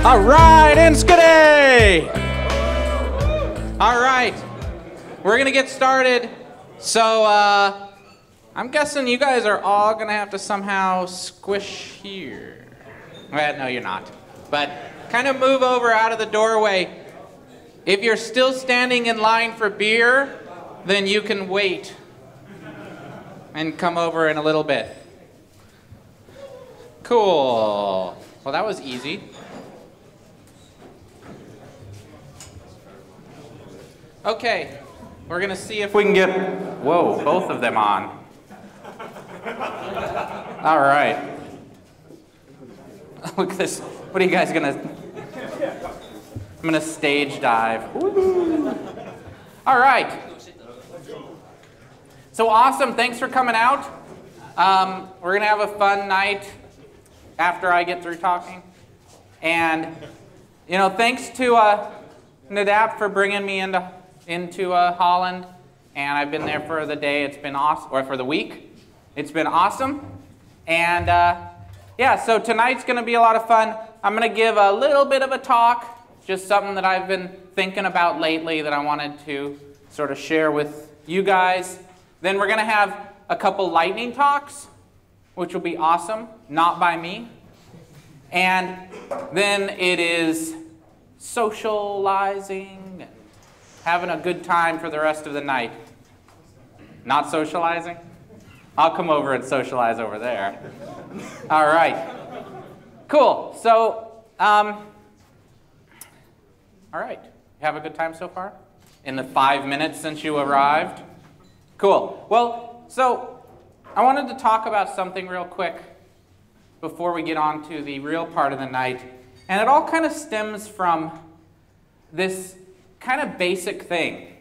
All right, and skidday! All right, we're going to get started. So I'm guessing you guys are all going to have to somehow squish here. Well, no, you're not. But kind of move over out of the doorway. If you're still standing in line for beer, then you can wait and come over in a little bit. Cool. Well, that was easy. Okay, we're going to see if we can get, whoa, both of them on. All right. Look at this. What are you guys going to, I'm going to stage dive. Woo-hoo. All right. So awesome, thanks for coming out. We're going to have a fun night after I get through talking. And, you know, thanks to Nedap for bringing me into Holland, and I've been there for the day. It's been awesome, or for the week. It's been awesome, and yeah. So tonight's going to be a lot of fun. I'm going to give a little bit of a talk, just something that I've been thinking about lately that I wanted to sort of share with you guys. Then we're going to have a couple lightning talks, which will be awesome, not by me. And then it is socializing. Having a good time for the rest of the night. Not socializing? I'll come over and socialize over there. All right. Cool. So, all right. Have a good time so far? In the 5 minutes since you arrived? Cool. Well, so I wanted to talk about something real quick before we get on to the real part of the night. And it all kind of stems from this kind of basic thing,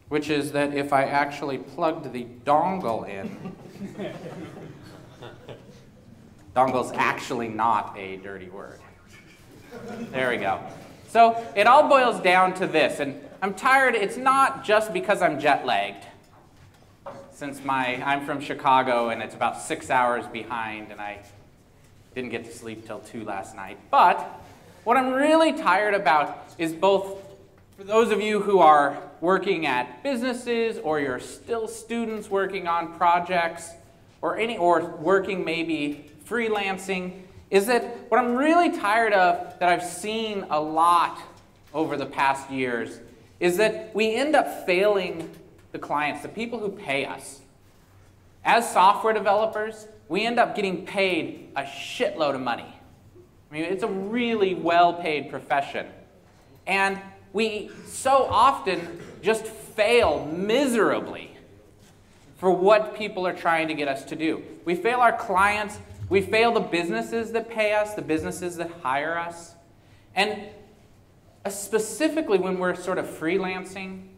which is that if I actually plugged the dongle in, dongle's actually not a dirty word. There we go. So it all boils down to this, and I'm tired. It's not just because I'm jet lagged, since I'm from Chicago and it's about 6 hours behind, and I didn't get to sleep till 2 last night. But what I'm really tired about is both for those of you who are working at businesses, or you're still students working on projects, or working maybe freelancing, is that what I'm really tired of, that I've seen a lot over the past years, is that we end up failing the clients, the people who pay us. As software developers, we end up getting paid a shitload of money. I mean, it's a really well-paid profession. And we so often just fail miserably for what people are trying to get us to do. We fail our clients. We fail the businesses that pay us, the businesses that hire us. And specifically when we're sort of freelancing,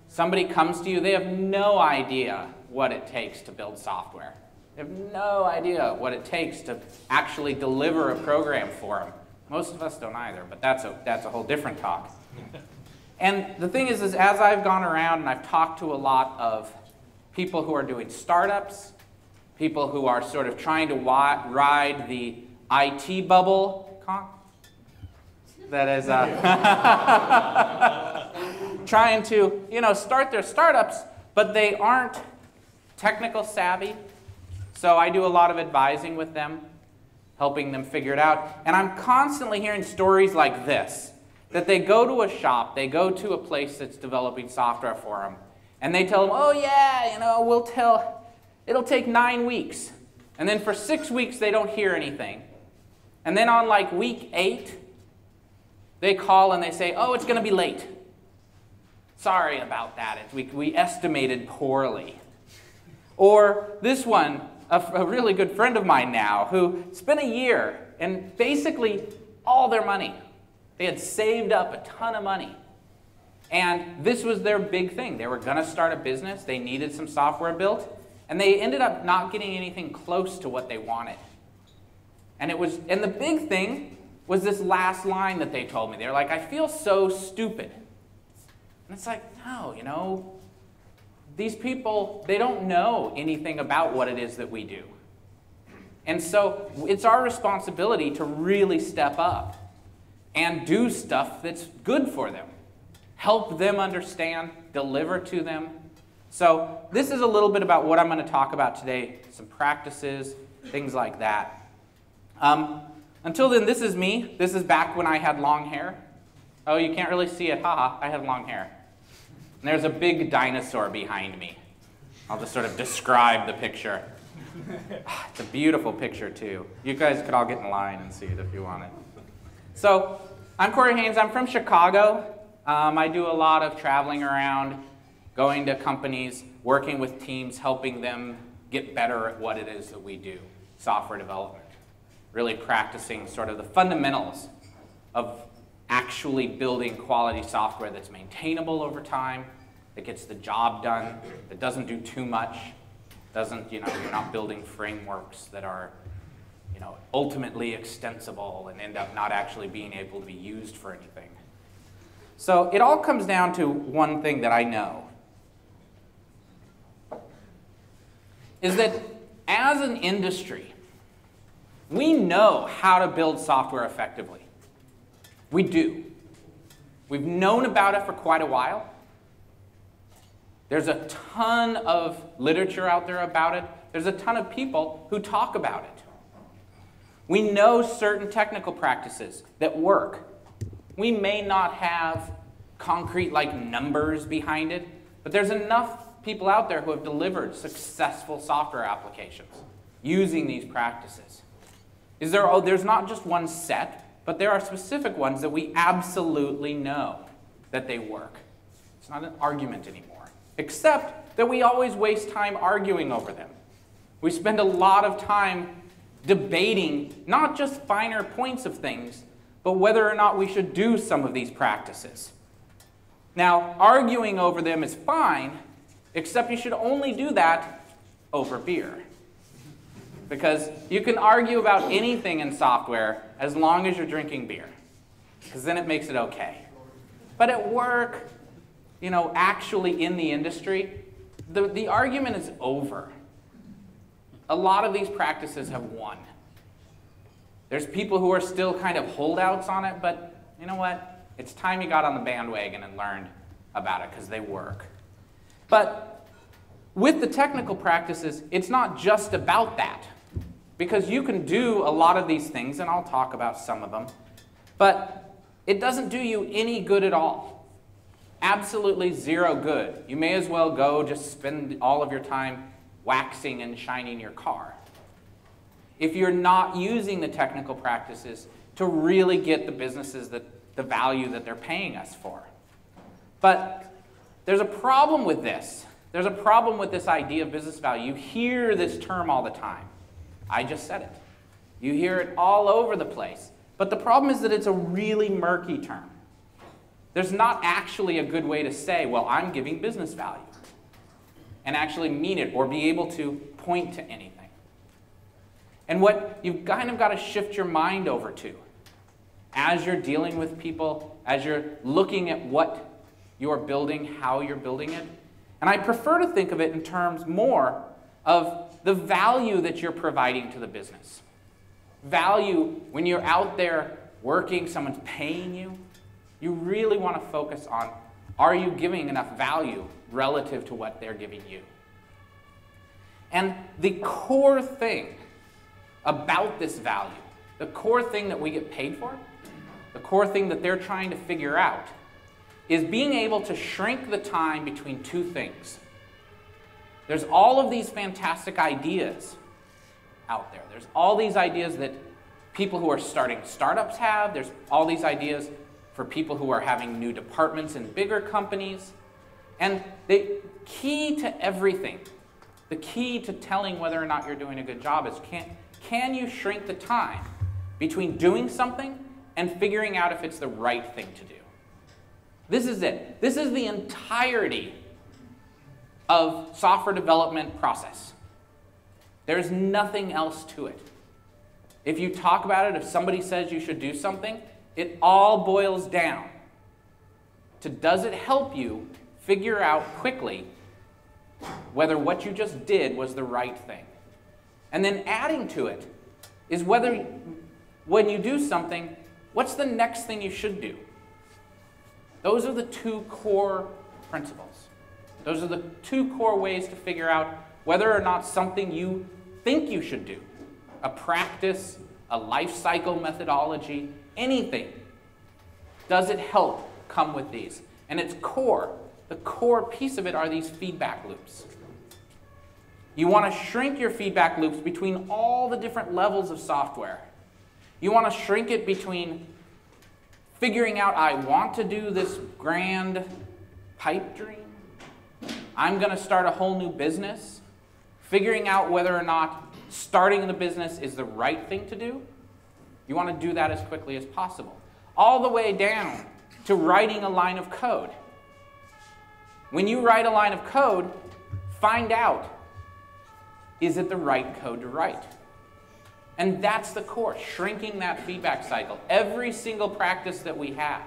somebody comes to you, they have no idea what it takes to build software. They have no idea what it takes to actually deliver a program for them. Most of us don't either, but that's a whole different talk. And the thing is as I've gone around and I've talked to a lot of people who are doing startups, people who are sort of trying to ride the IT bubble, that is trying to, start their startups, but they aren't technical savvy. So I do a lot of advising with them, helping them figure it out. And I'm constantly hearing stories like this, that they go to a shop, they go to a place that's developing software for them, and they tell them, oh yeah, it'll take 9 weeks. And then for 6 weeks, they don't hear anything. And then on like week 8, they call and they say, oh, it's going to be late. Sorry about that. We estimated poorly. Or this one, a really good friend of mine now, who spent a year and basically all their money. They had saved up a ton of money. And this was their big thing. They were going to start a business. They needed some software built. And they ended up not getting anything close to what they wanted. And the big thing was this last line that they told me. They were like, I feel so stupid. And it's like, no, these people, they don't know anything about what it is that we do. And so it's our responsibility to really step up and do stuff that's good for them. Help them understand, deliver to them. So this is a little bit about what I'm going to talk about today, some practices, things like that. Until then, this is me. This is back when I had long hair. Oh, you can't really see it. Haha, I had long hair. And there's a big dinosaur behind me. I'll just sort of describe the picture. It's a beautiful picture, too. You guys could all get in line and see it if you wanted. So I'm Corey Haines. I'm from Chicago. I do a lot of traveling around, going to companies, working with teams, helping them get better at what it is that we do, software development. Really practicing sort of the fundamentals of actually building quality software that's maintainable over time, that gets the job done, that doesn't do too much, you're not building frameworks that are, ultimately extensible and end up not actually being able to be used for anything. So it all comes down to one thing that I know, is that as an industry, we know how to build software effectively. We do. We've known about it for quite a while. There's a ton of literature out there about it. There's a ton of people who talk about it. We know certain technical practices that work. We may not have concrete numbers behind it, but there's enough people out there who have delivered successful software applications using these practices. There's not just one set, but there are specific ones that we absolutely know that they work. It's not an argument anymore, except that we always waste time arguing over them. We spend a lot of time debating not just finer points of things, but whether or not we should do some of these practices. Now, arguing over them is fine, except you should only do that over beer. Because you can argue about anything in software as long as you're drinking beer, because then it makes it okay. But at work, actually in the industry, the argument is over. A lot of these practices have won. There's people who are still kind of holdouts on it, but you know what? It's time you got on the bandwagon and learned about it, because they work. But with the technical practices, it's not just about that. Because you can do a lot of these things, and I'll talk about some of them, but it doesn't do you any good at all. Absolutely zero good. You may as well go just spend all of your time waxing and shining your car, if you're not using the technical practices to really get the businesses the value that they're paying us for. But there's a problem with this. There's a problem with this idea of business value. You hear this term all the time. I just said it. You hear it all over the place. But the problem is that it's a really murky term. There's not actually a good way to say, well, I'm giving business value, and actually mean it or be able to point to anything. And what you've kind of got to shift your mind over to as you're dealing with people, as you're looking at what you're building, how you're building it. And I prefer to think of it in terms more of the value that you're providing to the business. Value, when you're out there working, someone's paying you, you really want to focus on, are you giving enough value relative to what they're giving you? And the core thing about this value, the core thing that we get paid for, the core thing that they're trying to figure out, is being able to shrink the time between two things. There's all of these fantastic ideas out there. There's all these ideas that people who are starting startups have. There's all these ideas for people who are having new departments in bigger companies. And the key to everything, the key to telling whether or not you're doing a good job is can you shrink the time between doing something and figuring out if it's the right thing to do? This is it. This is the entirety of software development process. There's nothing else to it. If you talk about it, if somebody says you should do something, it all boils down to, does it help you figure out quickly whether what you just did was the right thing? And then adding to it is whether, when you do something, what's the next thing you should do? Those are the two core principles. Those are the two core ways to figure out whether or not something you think you should do, a practice, a life cycle methodology, anything, does it help come with these? And its core, the core piece of it are these feedback loops. You want to shrink your feedback loops between all the different levels of software. You want to shrink it between figuring out, I want to do this grand pipe dream. I'm going to start a whole new business. Figuring out whether or not starting the business is the right thing to do. You want to do that as quickly as possible. All the way down to writing a line of code. When you write a line of code, find out, is it the right code to write? And that's the core, shrinking that feedback cycle. Every single practice that we have,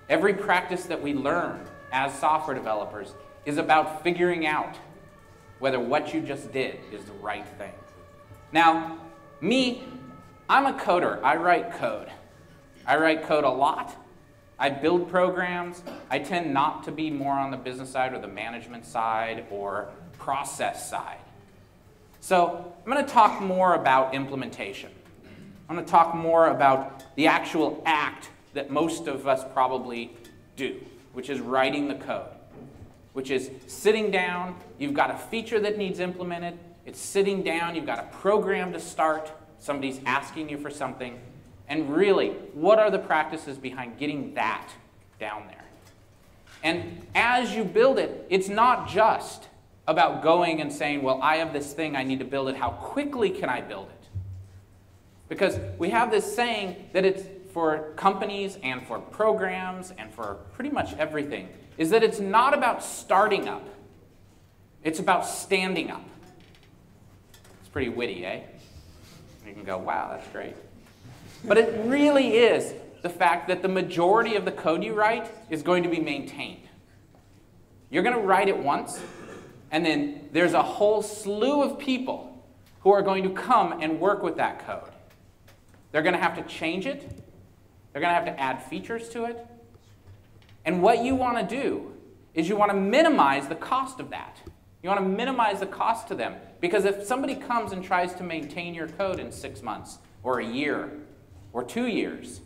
every practice that we learn as software developers is about figuring out whether what you just did is the right thing. Now, me, I'm a coder. I write code. I write code a lot. I build programs. I tend not to be more on the business side or the management side or process side. So I'm going to talk more about implementation. I'm going to talk more about the actual act that most of us probably do, which is writing the code, which is sitting down. You've got a feature that needs implemented. It's sitting down. You've got a program to start. Somebody's asking you for something. And really, what are the practices behind getting that down there? And as you build it, it's not just about going and saying, well, I have this thing, I need to build it. How quickly can I build it? Because we have this saying that it's for companies and for programs and for pretty much everything, is that it's not about starting up. It's about standing up. It's pretty witty, eh? You can go, wow, that's great. But it really is the fact that the majority of the code you write is going to be maintained. You're going to write it once, and then there's a whole slew of people who are going to come and work with that code. They're going to have to change it. They're going to have to add features to it. And what you want to do is you want to minimize the cost of that. You want to minimize the cost to them. Because if somebody comes and tries to maintain your code in 6 months or a year or 2 years,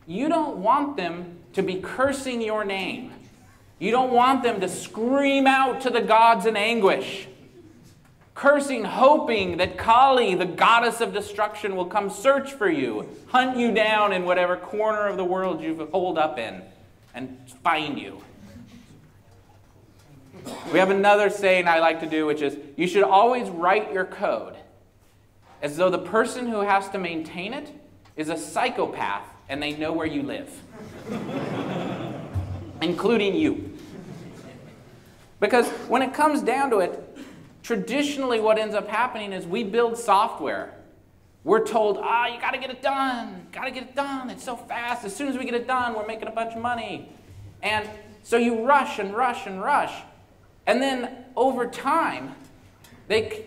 you don't want them to be cursing your name. You don't want them to scream out to the gods in anguish, cursing, hoping that Kali, the goddess of destruction, will come search for you, hunt you down in whatever corner of the world you've holed up in, and find you. We have another saying I like to do, which is, you should always write your code as though the person who has to maintain it is a psychopath and they know where you live. Including you. Because when it comes down to it, traditionally what ends up happening is we build software. We're told, you got to get it done. Got to get it done. It's so fast. As soon as we get it done, we're making a bunch of money. And so you rush and rush and rush. And then over time,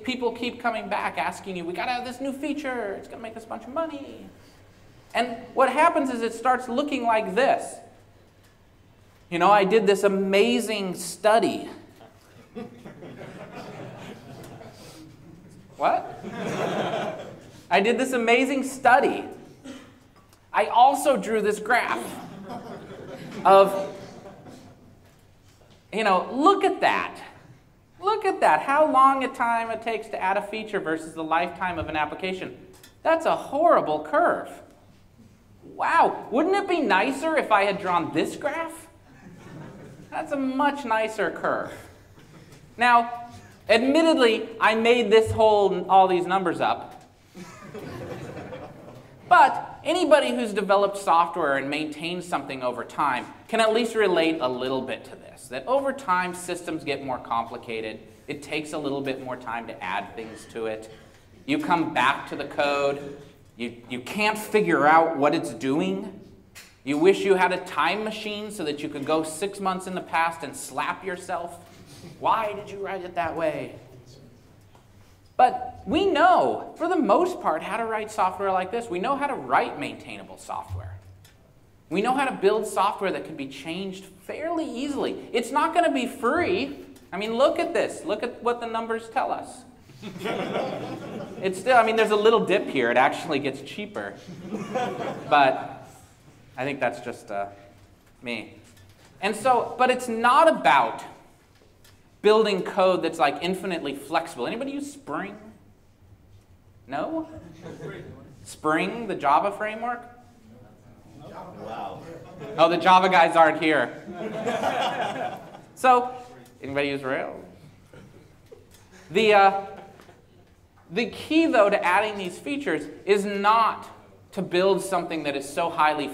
people keep coming back asking you, we got to have this new feature. It's going to make us a bunch of money. And what happens is it starts looking like this. You know, I did this amazing study. What? I did this amazing study. I also drew this graph of, look at that. Look at that. How long a time it takes to add a feature versus the lifetime of an application. That's a horrible curve. Wow, wouldn't it be nicer if I had drawn this graph? That's a much nicer curve. Now, admittedly, I made all these numbers up. But anybody who's developed software and maintained something over time can at least relate a little bit to this. That over time, systems get more complicated. It takes a little bit more time to add things to it. You come back to the code. You can't figure out what it's doing. You wish you had a time machine so that you could go 6 months in the past and slap yourself. Why did you write it that way? But we know, for the most part, how to write software like this. We know how to write maintainable software. We know how to build software that can be changed fairly easily. It's not going to be free. I mean, look at this. Look at what the numbers tell us. It's still, I mean, there's a little dip here. It actually gets cheaper. But I think that's just me. And so, but it's not about building code that's like infinitely flexible. Anybody use Spring? No? Spring, the Java framework? Wow. Oh, the Java guys aren't here. So, anybody use Rails? The key, though, to adding these features is not to build something that is so highly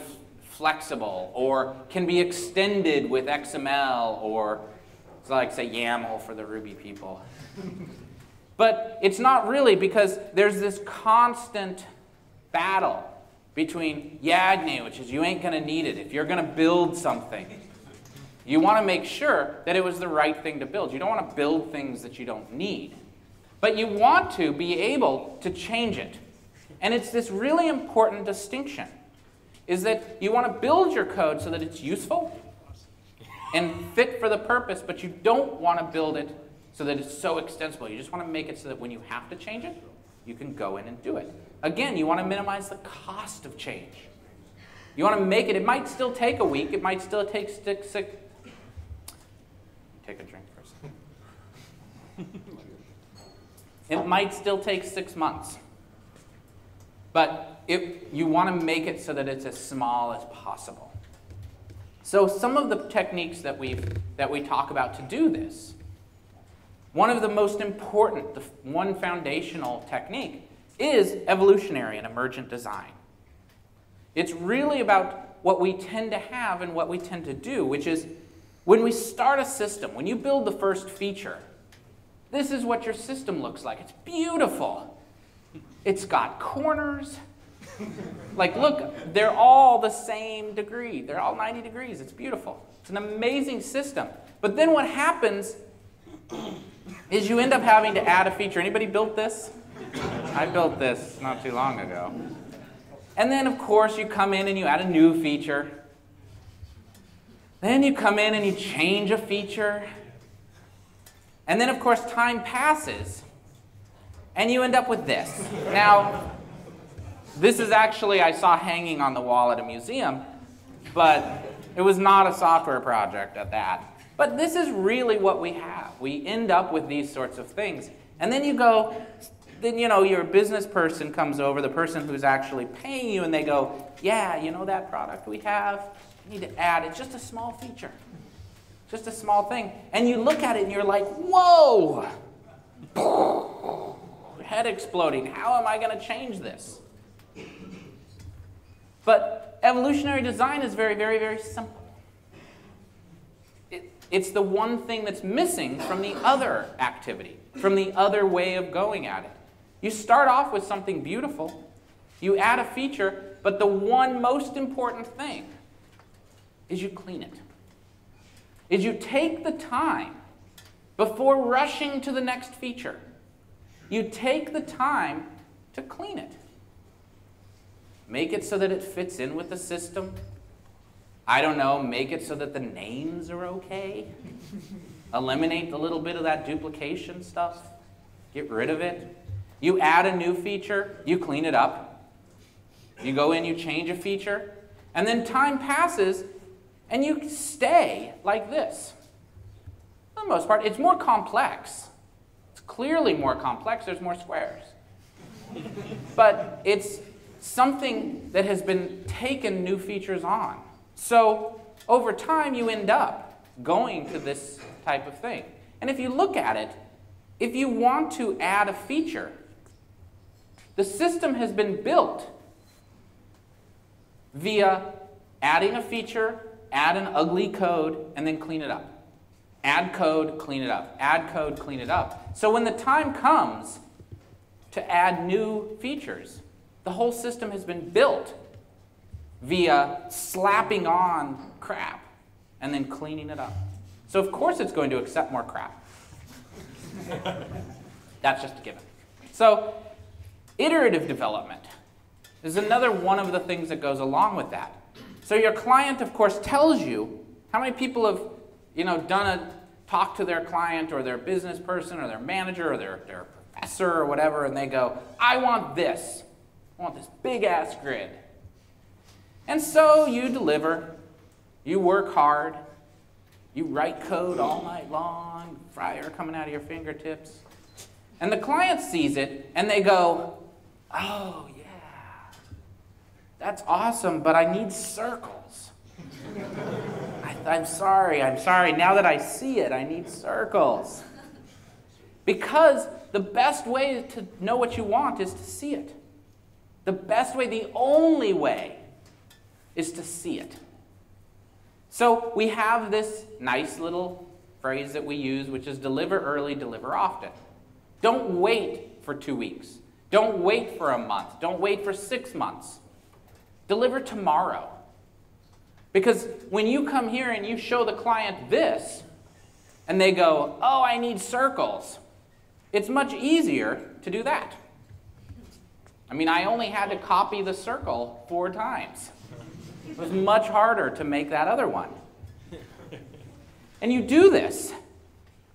flexible or can be extended with XML or, it's like, say, YAML for the Ruby people. But it's not really, because there's this constant battle between YAGNI, which is you ain't going to need it. If you're going to build something, you want to make sure that it was the right thing to build. You don't want to build things that you don't need. But you want to be able to change it. And it's this really important distinction, is that you want to build your code so that it's useful and fit for the purpose, but you don't want to build it so that it's so extensible. You just want to make it so that when you have to change it, you can go in and do it. Again, you want to minimize the cost of change. You want to make it, it might still take a week, it might still take six. Take a drink first. It might still take 6 months. But you want to make it so that it's as small as possible. So some of the techniques that we talk about to do this, one of the most important, the one foundational technique, is evolutionary and emergent design. It's really about what we tend to have and what we tend to do, which is when we start a system, when you build the first feature, this is what your system looks like. It's beautiful. It's got corners. Like, look, they're all the same degree. They're all 90 degrees. It's beautiful. It's an amazing system. But then what happens is you end up having to add a feature. Anybody built this? I built this not too long ago. And then, of course, you come in and you add a new feature. Then you come in and you change a feature. And then, of course, time passes, and you end up with this. Now, this is actually, I saw hanging on the wall at a museum, but it was not a software project at that. But this is really what we have. We end up with these sorts of things. And then you go, then, you know, your business person comes over, the person who's actually paying you, and they go, yeah, you know that product we have? We need to add, it's just a small feature. Just a small thing. And you look at it and you're like, whoa! Head exploding. How am I going to change this? But evolutionary design is very, very, very simple. It's the one thing that's missing from the other activity, from the other way of going at it. You start off with something beautiful. You add a feature, but the one most important thing is you clean it. Is you take the time before rushing to the next feature. You take the time to clean it. Make it so that it fits in with the system. I don't know, make it so that the names are okay. Eliminate a little bit of that duplication stuff. Get rid of it. You add a new feature, you clean it up. You go in, you change a feature, and then time passes, and you stay like this. For the most part, it's more complex. It's clearly more complex. There's more squares. But it's something that has been taken new features on. So over time, you end up going to this type of thing. And if you look at it, if you want to add a feature, the system has been built via adding a feature, add an ugly code, and then clean it up. Add code, clean it up. Add code, clean it up. So when the time comes to add new features, the whole system has been built via slapping on crap and then cleaning it up. So of course it's going to accept more crap. That's just a given. So iterative development is another one of the things that goes along with that. So your client, of course, tells you how many people have, talked to their client or their business person or their manager or their professor or whatever, and they go, I want this. I want this big-ass grid. And so you deliver. You work hard. You write code all night long, fire coming out of your fingertips. And the client sees it, and they go, oh, yeah, that's awesome, but I need circles. I'm sorry. Now that I see it, I need circles. Because the best way to know what you want is to see it. The best way, the only way, is to see it. So we have this nice little phrase that we use, which is deliver early, deliver often. Don't wait for 2 weeks. Don't wait for a month. Don't wait for 6 months. Deliver tomorrow. Because when you come here and you show the client this, and they go, oh, I need circles, it's much easier to do that. I mean, I only had to copy the circle 4 times. It was much harder to make that other one. And you do this,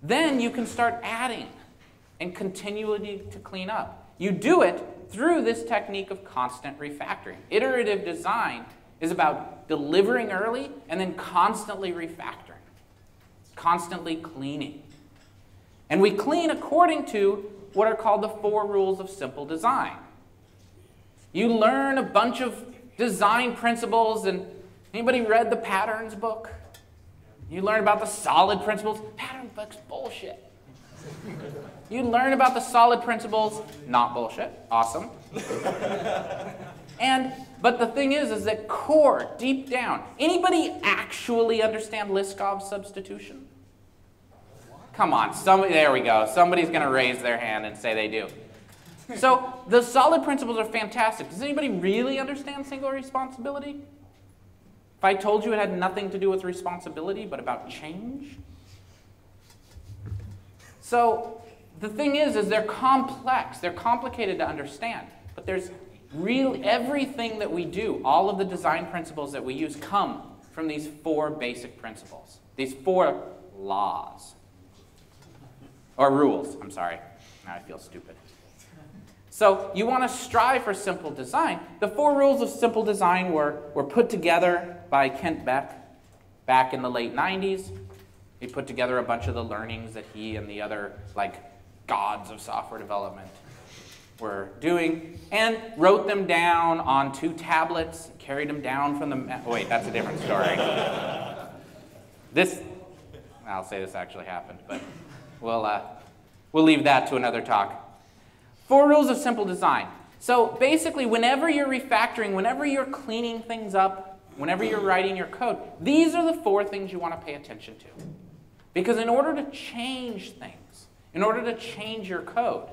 then you can start adding and continually to clean up. You do it through this technique of constant refactoring. Iterative design is about delivering early and then constantly refactoring, constantly cleaning. And we clean according to what are called the 4 rules of simple design. You learn a bunch of design principles, and anybody read the patterns book? You learn about the solid principles. Pattern book's bullshit. You learn about the solid principles, not bullshit, awesome. But the thing is that core, deep down, anybody actually understand Liskov's substitution? Come on, there we go. Somebody's going to raise their hand and say they do. So the solid principles are fantastic. Does anybody really understand single responsibility? If I told you it had nothing to do with responsibility, but about change? So the thing is they're complex. They're complicated to understand. But there's really everything that we do, all of the design principles that we use come from these 4 basic principles. These 4 laws. Or rules, I'm sorry. Now I feel stupid. So you want to strive for simple design. The 4 rules of simple design were put together by Kent Beck back in the late 90s. He put together a bunch of the learnings that he and the other gods of software development were doing, and wrote them down on 2 tablets, carried them down from the... wait, that's a different story. I'll say this actually happened, but we'll leave that to another talk. 4 rules of simple design. So basically, whenever you're refactoring, whenever you're cleaning things up, whenever you're writing your code, these are the 4 things you want to pay attention to. Because in order to change things, in order to change your code,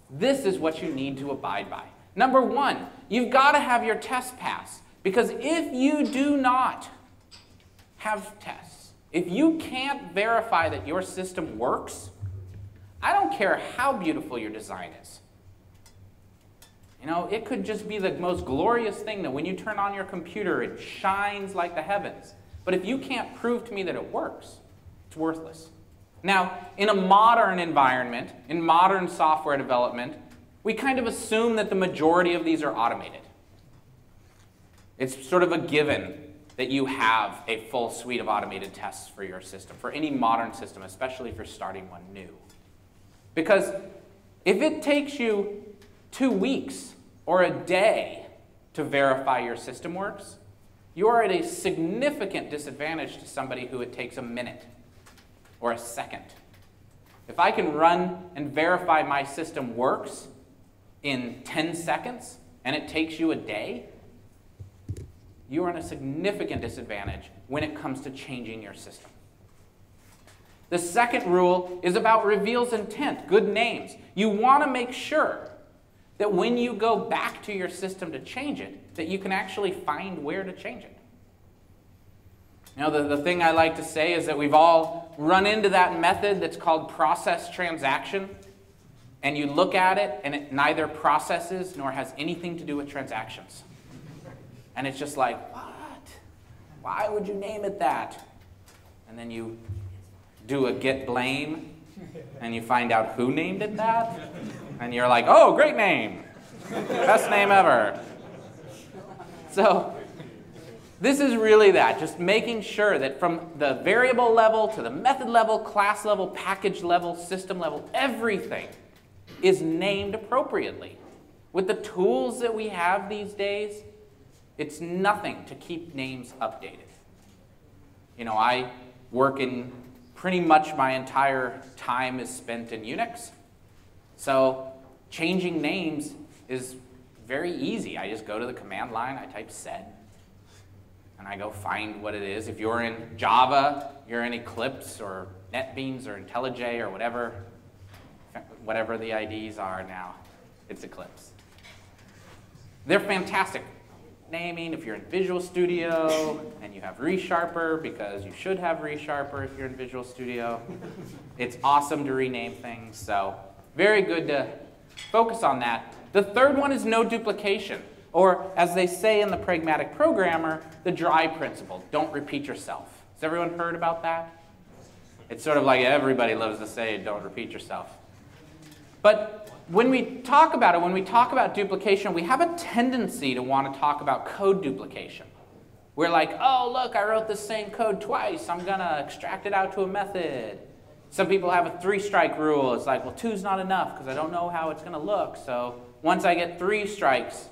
this is what you need to abide by. Number 1, you've got to have your tests pass. Because if you do not have tests, if you can't verify that your system works, I don't care how beautiful your design is. It could just be the most glorious thing that when you turn on your computer, it shines like the heavens. But if you can't prove to me that it works, it's worthless. Now, in a modern environment, in modern software development, we kind of assume that the majority of these are automated. It's sort of a given that you have a full suite of automated tests for your system, for any modern system, especially if you're starting one new. Because if it takes you 2 weeks or a day to verify your system works, you're at a significant disadvantage to somebody who it takes a minute or a second. If I can run and verify my system works in 10 seconds and it takes you a day, you're in a significant disadvantage when it comes to changing your system. The second rule is about reveals intent, good names. You want to make sure that when you go back to your system to change it, that you can actually find where to change it. The thing I like to say is that we've all run into that method that's called process transaction. and you look at it, and it neither processes nor has anything to do with transactions. And it's just like, what? Why would you name it that? And then you do a git blame, and you find out who named it that, and you're like, oh, great name. Best name ever. So this is really that, just making sure that from the variable level to the method level, class level, package level, system level, everything is named appropriately. With the tools that we have these days, it's nothing to keep names updated. You know, I work in pretty much my entire time is spent in Unix. So changing names is very easy. I just go to the command line, I type set, and I go find what it is. If you're in Java, you're in Eclipse or NetBeans or IntelliJ or whatever the IDs are now, it's Eclipse. They're fantastic. Naming, if you're in Visual Studio and you have ReSharper, because you should have ReSharper if you're in Visual Studio. It's awesome to rename things, so very good to focus on that. The third one is no duplication, or as they say in the pragmatic programmer, the dry principle, don't repeat yourself. Has everyone heard about that? It's sort of like everybody loves to say, don't repeat yourself. But when we talk about it, when we talk about duplication, we have a tendency to want to talk about code duplication. We're like, oh, look, I wrote the same code twice. I'm going to extract it out to a method. Some people have a 3-strike rule. It's like, well, 2's not enough because I don't know how it's going to look. So once I get 3 strikes,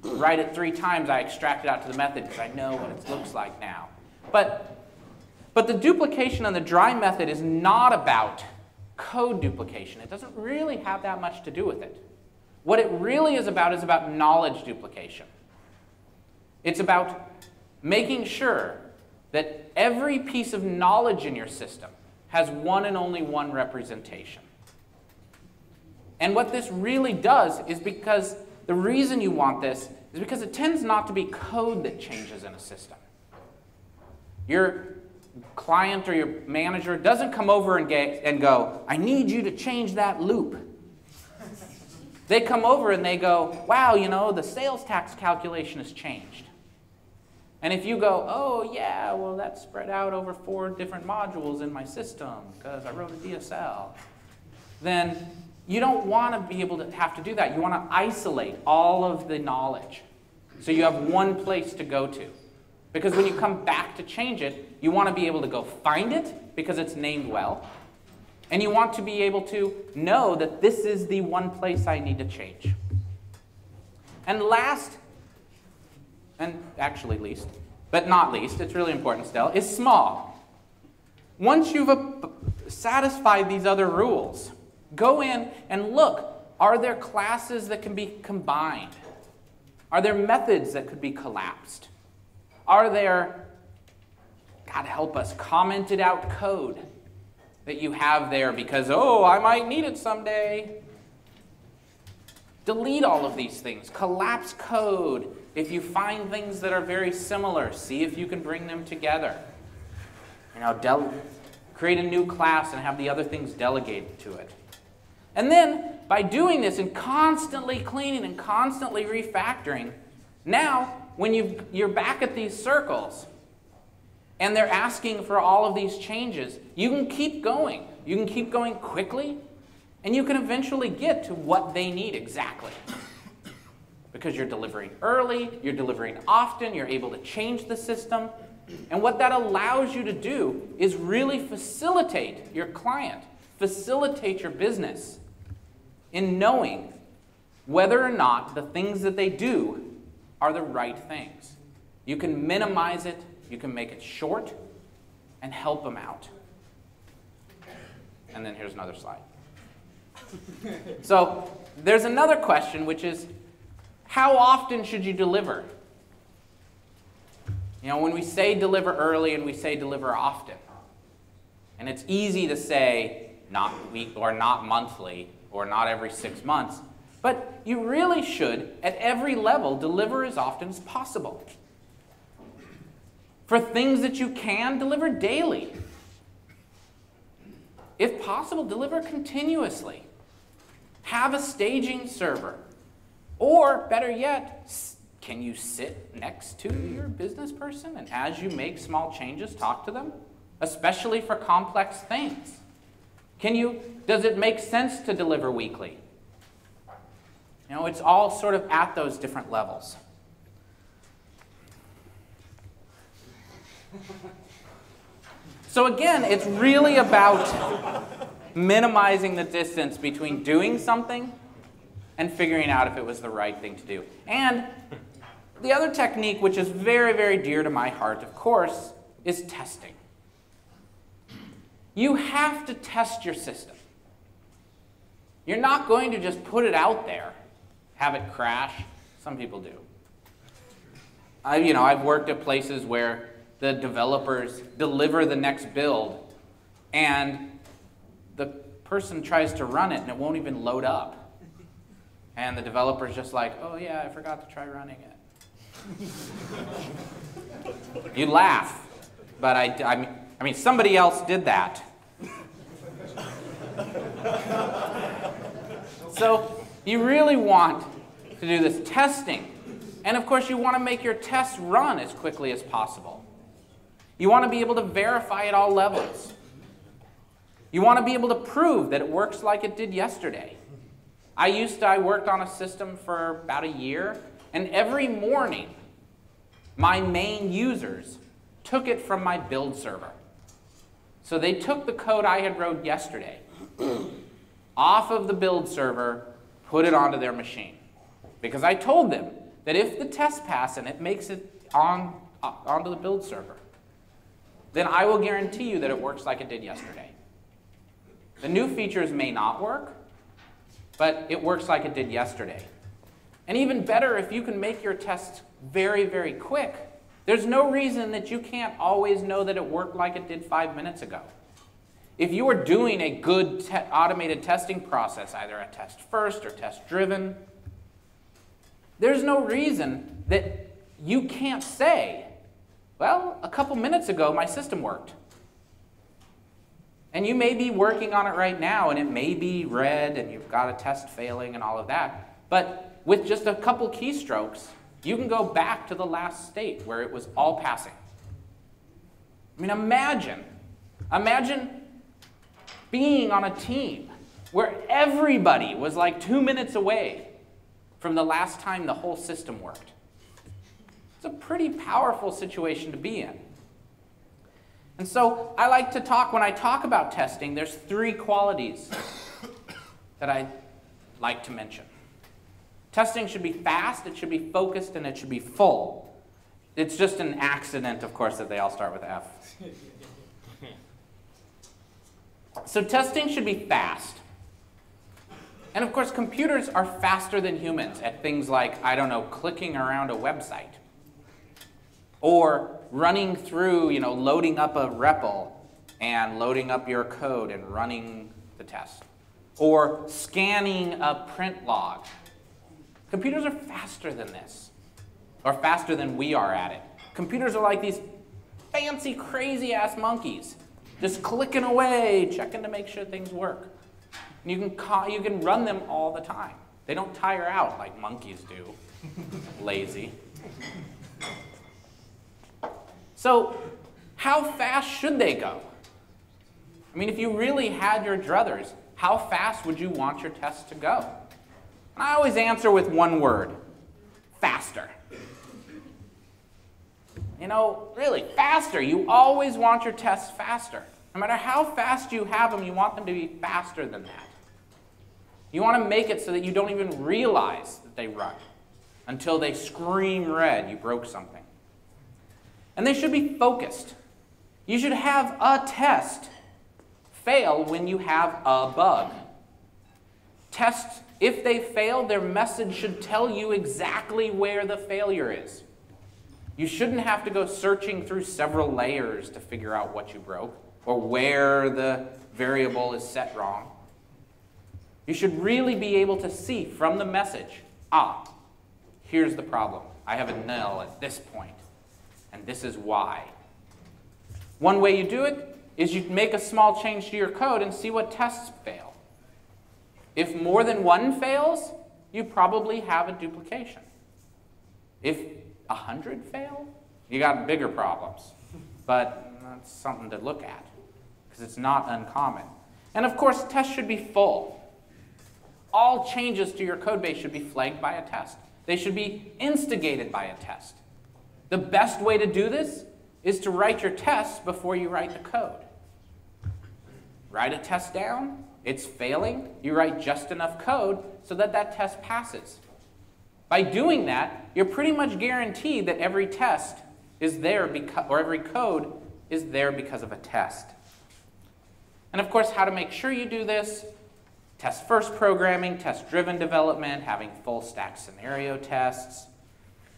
write it 3 times, I extract it out to the method because I know what it looks like now. But the duplication and the dry method is not about code duplication. It doesn't really have that much to do with it. What it really is about knowledge duplication. It's about making sure that every piece of knowledge in your system has one and only one representation. And what this really does is because the reason you want this is because it tends not to be code that changes in a system. Your client or your manager doesn't come over and go, I need you to change that loop. They come over and they go, wow, you know, the sales tax calculation has changed. And if you go, oh yeah, well that's spread out over 4 different modules in my system because I wrote a DSL, then you don't want to be able to have to do that. You want to isolate all of the knowledge so you have one place to go to. Because when you come back to change it, you want to be able to go find it because it's named well. And you want to be able to know that this is the one place I need to change. And last, and actually least, but not least, it's really important still, is small. Once you've satisfied these other rules, go in and look, are there classes that can be combined? Are there methods that could be collapsed? Are there, God help us, commented out code that you have there because, oh, I might need it someday? Delete all of these things. Collapse code. If you find things that are very similar, see if you can bring them together. You know, create a new class and have the other things delegated to it. And then, by doing this and constantly cleaning and constantly refactoring, now, when you're back at these circles and they're asking for all of these changes, you can keep going. You can keep going quickly, and you can eventually get to what they need exactly. Because you're delivering early, you're delivering often, you're able to change the system. And what that allows you to do is really facilitate your client, facilitate your business in knowing whether or not the things that they do are the right things. You can minimize it, you can make it short, and help them out. And then here's another slide. So there's another question, which is, how often should you deliver? You know, when we say deliver early and we say deliver often, and it's easy to say not week or not monthly or not every 6 months, but you really should, at every level, deliver as often as possible. For things that you can, deliver daily. If possible, deliver continuously. have a staging server. Or better yet, can you sit next to your business person and as you make small changes, talk to them? Especially for complex things. Does it make sense to deliver weekly? It's all sort of at those different levels. So again, it's really about minimizing the distance between doing something and figuring out if it was the right thing to do. And the other technique, which is very, very dear to my heart, of course, is testing. You have to test your system. You're not going to just put it out there, have it crash. Some people do. I've worked at places where the developers deliver the next build, and the person tries to run it, and it won't even load up. And the developer's just like, oh yeah, I forgot to try running it. You laugh, but I mean, somebody else did that. So you really want to do this testing. And of course, you want to make your tests run as quickly as possible. You want to be able to verify at all levels. You want to be able to prove that it works like it did yesterday. I worked on a system for about a year, and every morning, my main users took it from my build server. So they took the code I had wrote yesterday off of the build server, put it onto their machine. Because I told them that if the test pass and it makes it onto the build server, then I will guarantee you that it works like it did yesterday. The new features may not work, but it works like it did yesterday. And even better, if you can make your tests very, very quick, there's no reason that you can't always know that it worked like it did 5 minutes ago. If you are doing a good automated testing process, either a test first or test driven, there's no reason that you can't say, well, a couple minutes ago my system worked. And you may be working on it right now, and it may be red, and you've got a test failing and all of that. But with just a couple keystrokes, you can go back to the last state where it was all passing. I mean, imagine being on a team where everybody was like 2 minutes away from the last time the whole system worked. It's a pretty powerful situation to be in. And so I like to talk, when I talk about testing, there's 3 qualities that I like to mention. Testing should be fast, it should be focused, and it should be full. It's just an accident, of course, that they all start with F. So testing should be fast. And of course, computers are faster than humans at things like, clicking around a website. Or running through, loading up a REPL and loading up your code and running the test. Or scanning a print log. Computers are faster than this, or faster than we are at it. Computers are like these fancy, crazy-ass monkeys, just clicking away, checking to make sure things work. And you can run them all the time. They don't tire out like monkeys do. Lazy. So how fast should they go? I mean, if you really had your druthers, how fast would you want your tests to go? And I always answer with one word: faster. Really, faster. You always want your tests faster. No matter how fast you have them, you want them to be faster than that. You want to make it so that you don't even realize that they run until they scream red, you broke something. And they should be focused. You should have a test fail when you have a bug. Tests, if they fail, their message should tell you exactly where the failure is. You shouldn't have to go searching through several layers to figure out what you broke or where the variable is set wrong. You should really be able to see from the message, here's the problem. I have a null at this point, and this is why. One way you do it is you make a small change to your code and see what tests fail. If more than one fails, you probably have a duplication. If 100 fail, you got bigger problems. But that's something to look at, because it's not uncommon. And of course, tests should be full. All changes to your code base should be flagged by a test. They should be instigated by a test. The best way to do this is to write your tests before you write the code. Write a test down, it's failing, you write just enough code so that that test passes. By doing that, you're pretty much guaranteed that every test is there or every code is there because of a test. And of course, how to make sure you do this: test-first programming, test-driven development, having full-stack scenario tests.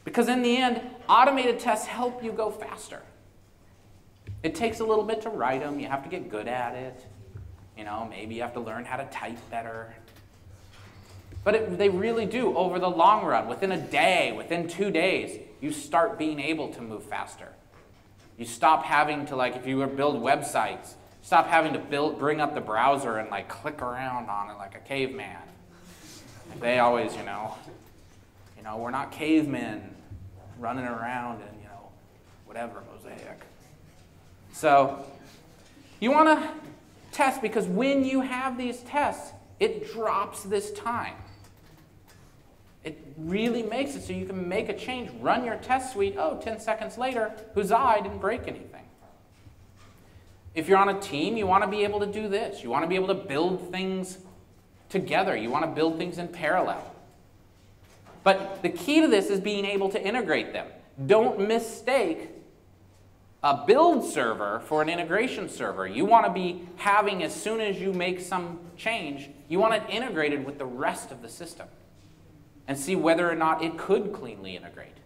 Because in the end, automated tests help you go faster. It takes a little bit to write them. You have to get good at it. You know, maybe you have to learn how to type better. But they really do, over the long run, within a day, within 2 days, you start being able to move faster. You stop having to, like, if you were to build websites, stop having to bring up the browser and like click around on it like a caveman. They always, we're not cavemen running around in, whatever, mosaic. So you want to test, because when you have these tests, it drops this time. It really makes it so you can make a change, run your test suite, 10 seconds later, huzzah, I didn't break anything. If you're on a team, you want to be able to do this. You want to be able to build things together. You want to build things in parallel. But the key to this is being able to integrate them. Don't mistake a build server for an integration server. You want to be having, as soon as you make some change, you want it integrated with the rest of the system and see whether or not it could cleanly integrate.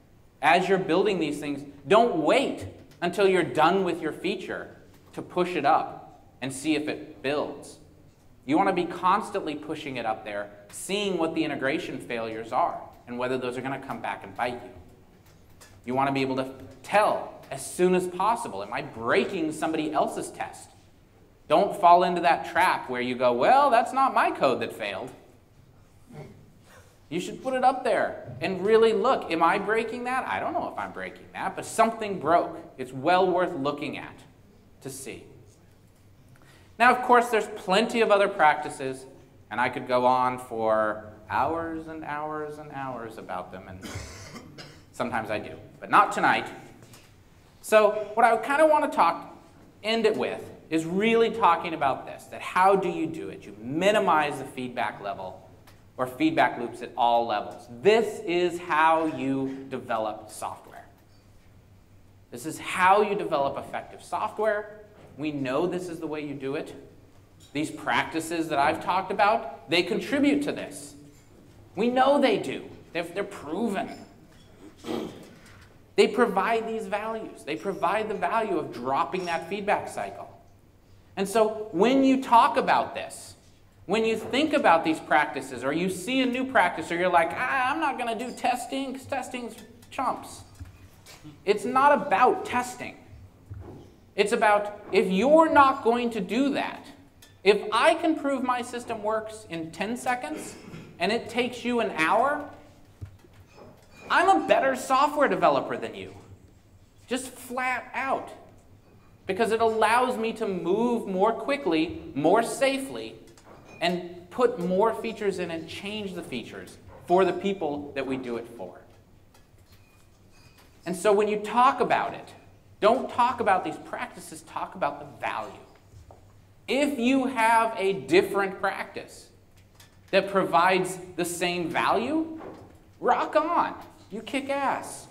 As you're building these things, don't wait until you're done with your feature to push it up and see if it builds. You want to be constantly pushing it up there, seeing what the integration failures are and whether those are going to come back and bite you. You want to be able to tell as soon as possible, am I breaking somebody else's test? Don't fall into that trap where you go, well, that's not my code that failed. You should put it up there and really look, am I breaking that? I don't know if I'm breaking that, but something broke. It's well worth looking at to see. Now, of course, there's plenty of other practices, and I could go on for hours and hours and hours about them, and sometimes I do, but not tonight. So what I kind of want to end it with is really talking about this, that how do you do it? You minimize the feedback level or feedback loops at all levels. This is how you develop software. This is how you develop effective software. We know this is the way you do it. These practices that I've talked about, they contribute to this. We know they do. They're proven. They provide these values. They provide the value of dropping that feedback cycle. And so when you talk about this, when you think about these practices, or you see a new practice, or you're like, I'm not going to do testing because testing's chumps. It's not about testing. It's about, if you're not going to do that, if I can prove my system works in 10 seconds and it takes you an hour, I'm a better software developer than you. Just flat out. Because it allows me to move more quickly, more safely, and put more features in and change the features for the people that we do it for. And so when you talk about it, don't talk about these practices, talk about the value. If you have a different practice that provides the same value, rock on. You kick ass.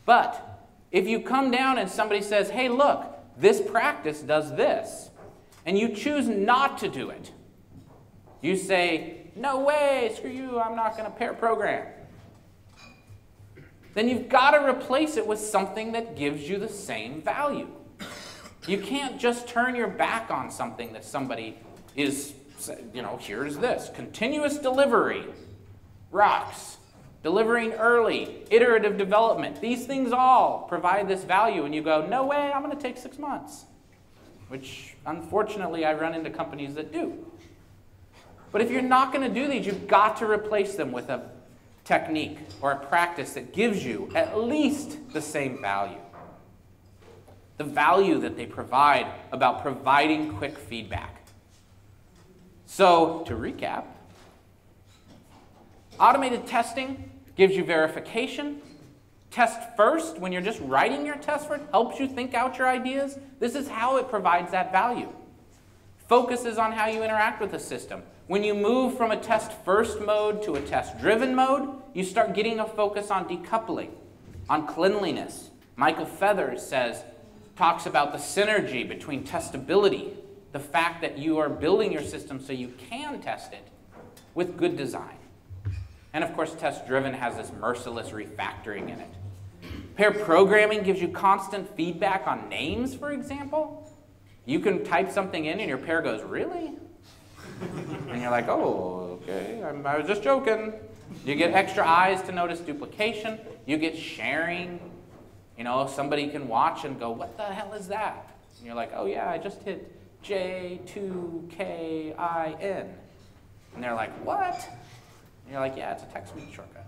But if you come down and somebody says, hey, look, this practice does this, and you choose not to do it, you say, no way, screw you, I'm not going to pair program. Then you've got to replace it with something that gives you the same value. You can't just turn your back on something that somebody is, here's this, continuous delivery, rocks. Delivering early, iterative development. These things all provide this value, and you go, no way, I'm going to take 6 months. Which, unfortunately, I run into companies that do. But if you're not going to do these, you've got to replace them with a technique or a practice that gives you at least the same value. The value that they provide about providing quick feedback. So, to recap, automated testing gives you verification. Test first, when you're just writing your test for it, helps you think out your ideas. This is how it provides that value. Focuses on how you interact with the system. When you move from a test first mode to a test driven mode, you start getting a focus on decoupling, on cleanliness. Michael Feathers talks about the synergy between testability, the fact that you are building your system so you can test it, with good design. And of course, test driven has this merciless refactoring in it. Pair programming gives you constant feedback on names, for example. You can type something in and your pair goes, really? And you're like, oh, okay, I was just joking. You get extra eyes to notice duplication. You get sharing. You know, somebody can watch and go, what the hell is that? And you're like, oh yeah, I just hit J2KIN. And they're like, what? And you're like, yeah, it's a text speech shortcut.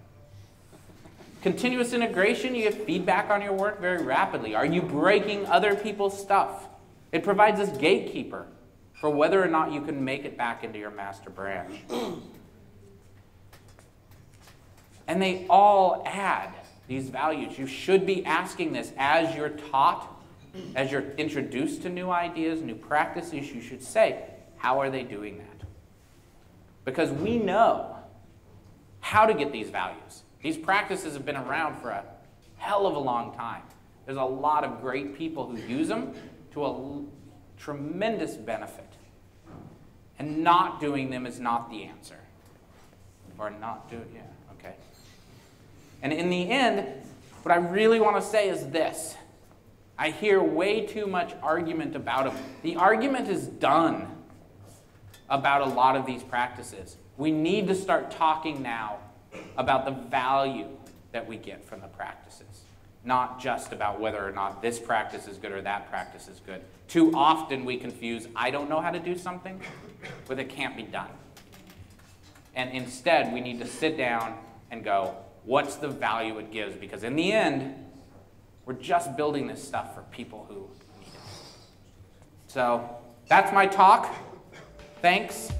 Continuous integration, you get feedback on your work very rapidly. Are you breaking other people's stuff? It provides this gatekeeper for whether or not you can make it back into your master branch. And they all add these values. You should be asking this as you're taught, as you're introduced to new ideas, new practices. You should say, how are they doing that? Because we know how to get these values. These practices have been around for a hell of a long time. There's a lot of great people who use them to a tremendous benefit. And not doing them is not the answer. Or not doing, yeah, okay. And in the end, what I really want to say is this. I hear way too much argument about them. The argument is done about a lot of these practices. We need to start talking now about the value that we get from the practices. Not just about whether or not this practice is good or that practice is good. Too often we confuse, I don't know how to do something, with it can't be done. And instead, we need to sit down and go, what's the value it gives? Because in the end, we're just building this stuff for people who need it. So that's my talk. Thanks.